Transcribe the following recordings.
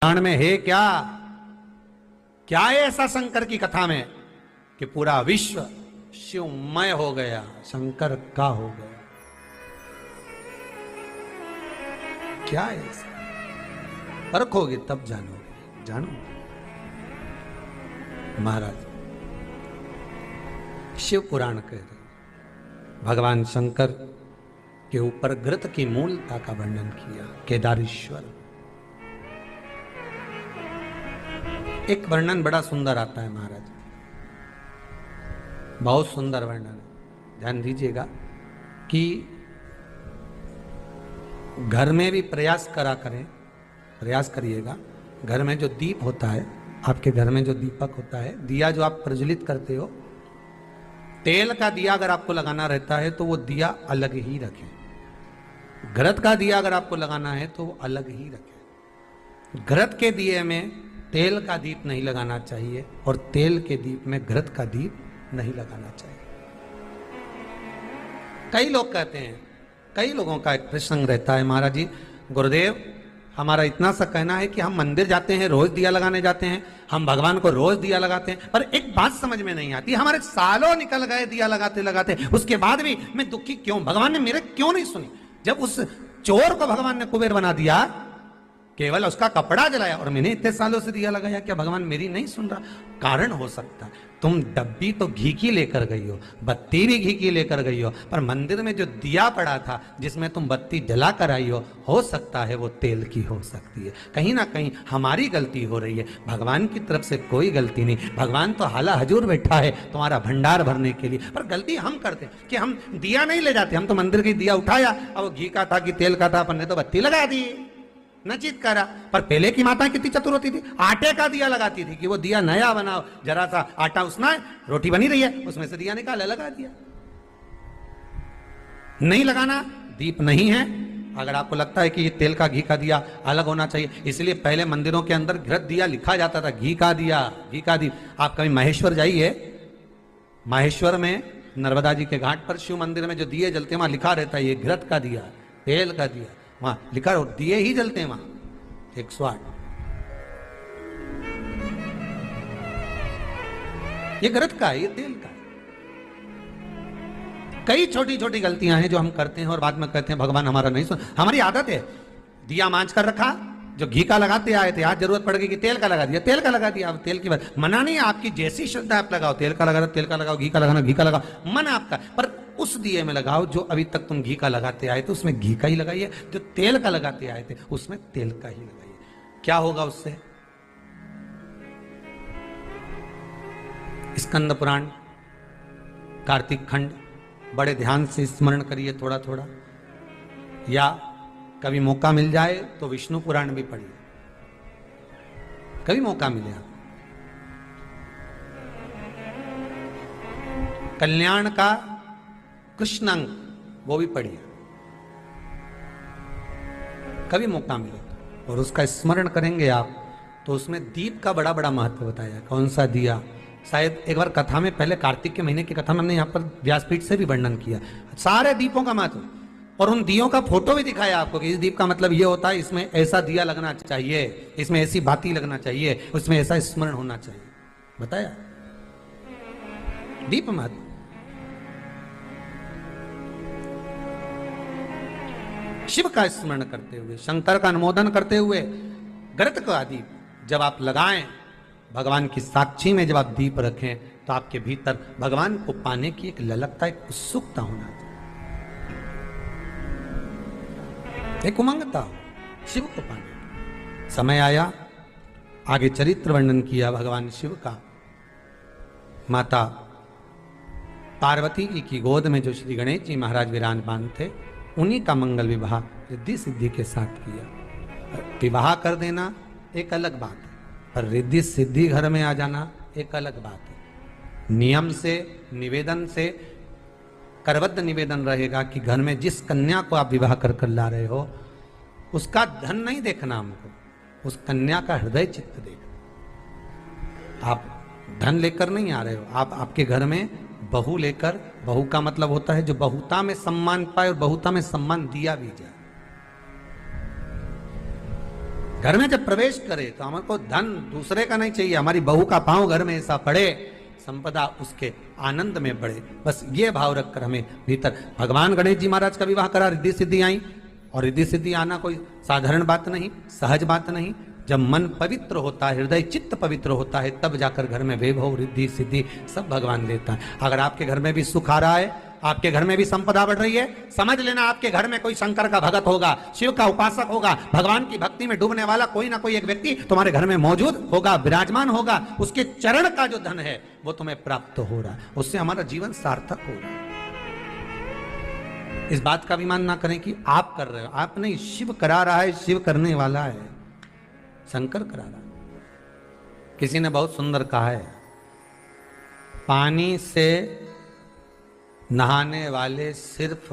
पुराण में है क्या? क्या है ऐसा शंकर की कथा में कि पूरा विश्व शिवमय हो गया, शंकर का हो गया? क्या है ऐसा? परखोगे तब जानोगे। जानो महाराज शिव पुराण कह रहे भगवान शंकर के ऊपर घृत की मूलता का वर्णन किया। केदारेश्वर एक वर्णन बड़ा सुंदर आता है महाराज, बहुत सुंदर वर्णन है। ध्यान दीजिएगा कि घर में भी प्रयास करिएगा। घर में जो दीप होता है, आपके घर में जो दीपक होता है, दिया जो आप प्रज्वलित करते हो, तेल का दिया अगर आपको लगाना रहता है तो वो दिया अलग ही रखें। घृत का दिया अगर आपको लगाना है तो वो अलग ही रखें। घृत के दिए में तेल का दीप नहीं लगाना चाहिए और तेल के दीप में घृत का दीप नहीं लगाना चाहिए। कई लोग कहते हैं, कई लोगों का एक प्रसंग रहता है, महाराज जी गुरुदेव हमारा इतना सा कहना है कि हम मंदिर जाते हैं, रोज दिया लगाने जाते हैं, हम भगवान को रोज दिया लगाते हैं, पर एक बात समझ में नहीं आती, हमारे सालों निकल गए दिया लगाते लगाते, उसके बाद भी मैं दुखी क्यों? भगवान ने मेरे क्यों नहीं सुनी? जब उस चोर को भगवान ने कुबेर बना दिया, केवल उसका कपड़ा जलाया, और मैंने इतने सालों से दिया लगाया, क्या भगवान मेरी नहीं सुन रहा? कारण हो सकता है तुम डब्बी तो घी की लेकर गई हो, बत्ती भी घी की लेकर गई हो, पर मंदिर में जो दिया पड़ा था जिसमें तुम बत्ती जला कर आई हो सकता है वो तेल की हो सकती है। कहीं ना कहीं हमारी गलती हो रही है, भगवान की तरफ से कोई गलती नहीं। भगवान तो हाला हजूर बैठा है तुम्हारा भंडार भरने के लिए, पर गलती हम करते हैं कि हम दिया नहीं ले जाते। हम तो मंदिर की दिया उठाया, अब वो घी का था कि तेल का था, अपन ने तो बत्ती लगा दी, नचित करा। पर पहले की माता कितनी चतुर होती थी, आटे का दिया लगाती थी कि वो दिया नया बनाओ, जरा सा आटा उसना है, रोटी बनी रही है, उसमें से दिया निकाला लगा दिया। नहीं लगाना, दीप नहीं है। अगर आपको लगता है कि ये तेल का घी का दिया अलग होना चाहिए, इसलिए पहले मंदिरों के अंदर घृत दिया लिखा जाता था, घी का दिया, घी का दीप। आप कभी महेश्वर जाइए, महेश्वर में नर्मदा जी के घाट पर शिव मंदिर में जो दिए जलते वहां लिखा रहता है ये घृत का दिया, तेल का दिया, वहां लिखा हो, दिए ही जलते हैं वहां 108। ये घृत का है, ये तेल का है। कई छोटी छोटी गलतियां हैं जो हम करते हैं और बाद में कहते हैं भगवान हमारा नहीं सुन। हमारी आदत है, दिया मांझ कर रखा, जो घी का लगाते आए थे, आज जरूरत पड़ गई कि तेल का लगा दिया, तेल का लगा दिया। अब तेल की बात मना नहीं है, आपकी जैसी श्रद्धा आप लगाओ, तेल का लगा, तेल का लगाओ, घी का लगाना घी का लगाओ, मन आपका, पर उस दिए में लगाओ जो अभी तक तुम घी का लगाते आए थे उसमें घी का ही लगाइए, जो तेल का लगाते आए थे उसमें तेल का ही लगाइए। क्या होगा उससे? स्कंद पुराण, कार्तिक खंड बड़े ध्यान से स्मरण करिए थोड़ा थोड़ा, या कभी मौका मिल जाए तो विष्णु पुराण भी पढ़िए, कभी मौका मिले। कल्याण का कृष्णांग वो भी पढ़िए, कभी मौका मिले और उसका स्मरण करेंगे आप तो उसमें दीप का बड़ा बड़ा महत्व बताया। कौन सा दिया, शायद एक बार कथा में, पहले कार्तिक के महीने की कथा में हमने यहाँ पर व्यासपीठ से भी वर्णन किया सारे दीपों का महत्व, और उन दियों का फोटो भी दिखाया आपको कि इस दीप का मतलब ये होता है, इसमें ऐसा दिया लगना चाहिए, इसमें ऐसी बाती लगना चाहिए, उसमें ऐसा स्मरण होना चाहिए, बताया दीप महत्व। शिव का स्मरण करते हुए, शंकर का अनुमोदन करते हुए, घृत का दीप जब आप लगाएं, भगवान की साक्षी में जब आप दीप रखें तो आपके भीतर भगवान को पाने की एक ललकता, एक उत्सुकता होना चाहिए, एक उमंगता हो शिव को पाने। समय आया, आगे चरित्र वर्णन किया भगवान शिव का। माता पार्वती जी की गोद में जो श्री गणेश जी महाराज विराजमान थे, उन्हीं का मंगल विवाह रिद्धि सिद्धि के साथ किया। विवाह कर देना एक अलग बात है, पर रिद्धि सिद्धि घर में आ जाना एक अलग बात है। नियम से, निवेदन से, करबद्ध निवेदन रहेगा कि घर में जिस कन्या को आप विवाह कर कर ला रहे हो उसका धन नहीं देखना हमको, उस कन्या का हृदय चित्त देखना। आप धन लेकर नहीं आ रहे हो, आप आपके घर में बहू लेकर, बहू का मतलब होता है जो बहुता में सम्मान पाए और बहुता में सम्मान दिया भी जाए। घर में जब प्रवेश करे तो हमको धन दूसरे का नहीं चाहिए, हमारी बहू का पांव घर में ऐसा पड़े, संपदा उसके आनंद में बढ़े। बस ये भाव रखकर हमें भीतर, भगवान गणेश जी महाराज का विवाह करा, रिद्धि सिद्धि आई, और रिद्धि सिद्धि आना कोई साधारण बात नहीं, सहज बात नहीं। जब मन पवित्र होता है, हृदय चित्त पवित्र होता है, तब जाकर घर में वैभव रिद्धि सिद्धि सब भगवान देता है। अगर आपके घर में भी सुख आ रहा है, आपके घर में भी संपदा बढ़ रही है, समझ लेना आपके घर में कोई शंकर का भगत होगा, शिव का उपासक होगा, भगवान की भक्ति में डूबने वाला कोई ना कोई एक व्यक्ति तुम्हारे घर में मौजूद होगा, विराजमान होगा। उसके चरण का जो धन है वो तुम्हें प्राप्त हो रहा है, उससे हमारा जीवन सार्थक हो रहा है। इस बात का अभिमान ना करें कि आप कर रहे हो, आप नहीं, शिव करा रहा है, शिव करने वाला है, शंकर करा रहा है। किसी ने बहुत सुंदर कहा है, पानी से नहाने वाले सिर्फ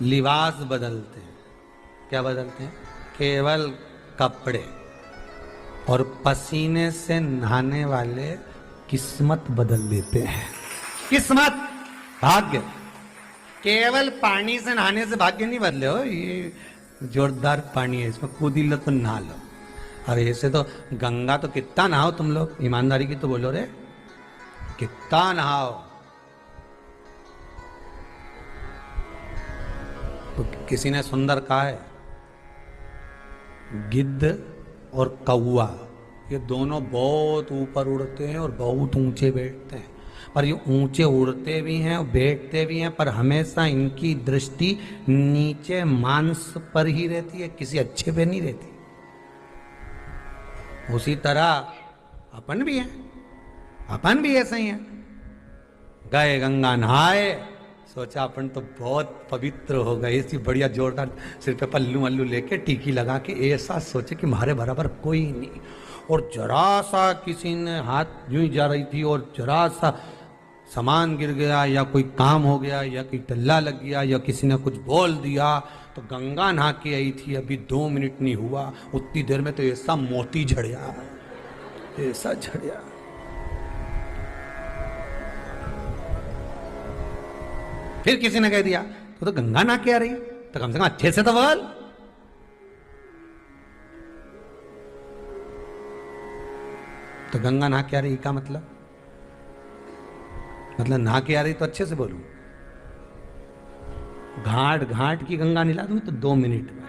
लिबास बदलते हैं। क्या बदलते हैं? केवल कपड़े। और पसीने से नहाने वाले किस्मत बदल देते हैं। किस्मत, भाग्य। केवल पानी से नहाने से भाग्य नहीं बदले हो, ये जोरदार पानी है, इसमें कूद लो तो नहा लो। अरे ऐसे तो गंगा तो कितना नहाओ तुम लोग, ईमानदारी की तो बोलो रे, कितना नहाओ। तो किसी ने सुंदर कहा है, गिद्ध और कौवा ये दोनों बहुत ऊपर उड़ते हैं और बहुत ऊंचे बैठते हैं, पर ये ऊंचे उड़ते भी हैं और बैठते भी हैं, पर हमेशा इनकी दृष्टि नीचे मांस पर ही रहती है, किसी अच्छे पे नहीं रहती। उसी तरह अपन भी हैं, अपन भी ऐसे ही हैं। गए गंगा नहाए, सोचा अपन तो बहुत पवित्र हो गए, इसी बढ़िया जोरदार सिर पे पल्लू वल्लू लेके टीकी लगा के ऐसा सोचे कि हमारे बराबर कोई नहीं। और जरा सा किसी ने हाथ यूं ही जा रही थी और जरा सा सामान गिर गया या कोई काम हो गया या कोई टल्ला लग गया या किसी ने कुछ बोल दिया, तो गंगा नहा के आई थी, अभी 2 मिनट नहीं हुआ, उतनी देर में तो ऐसा मोती झड़िया, ऐसा झड़िया। फिर किसी ने कह दिया तो गंगा नहा के आ रही, तो कम से कम अच्छे से तो बोल। तो गंगा नहा के आ रही का मतलब नहा के आ रही तो अच्छे से बोलूं। घाट घाट की गंगा निला दूं तो 2 मिनट में,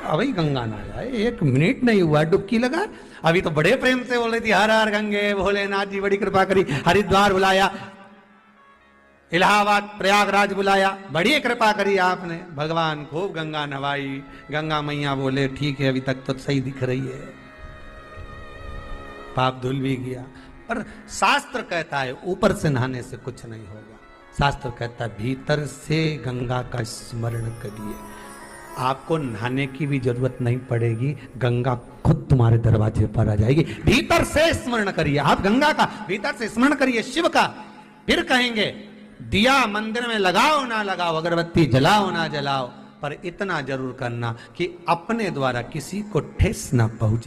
अभी गंगा नहा, 1 मिनट नहीं हुआ डुबकी लगा। अभी तो बड़े प्रेम से बोल रही थी, हर हर गंगे भोलेनाथ जी बड़ी कृपा करी, हरिद्वार बुलाया, इलाहाबाद प्रयागराज बुलाया, बड़ी कृपा करी आपने, भगवान खूब गंगा नवाई। गंगा मैया बोले ठीक है, अभी तक तो सही दिख रही है, पाप धुल भी गया। पर शास्त्र कहता है ऊपर से नहाने से कुछ नहीं होगा, शास्त्र कहता है भीतर से गंगा का स्मरण करिए, आपको नहाने की भी जरूरत नहीं पड़ेगी, गंगा खुद तुम्हारे दरवाजे पर आ जाएगी। भीतर से स्मरण करिए, आप गंगा का भीतर से स्मरण करिए, शिव का। फिर कहेंगे दिया मंदिर में लगाओ ना लगाओ, अगरबत्ती जलाओ ना जलाओ, पर इतना जरूर करना कि अपने द्वारा किसी को ठेस ना पहुंचे।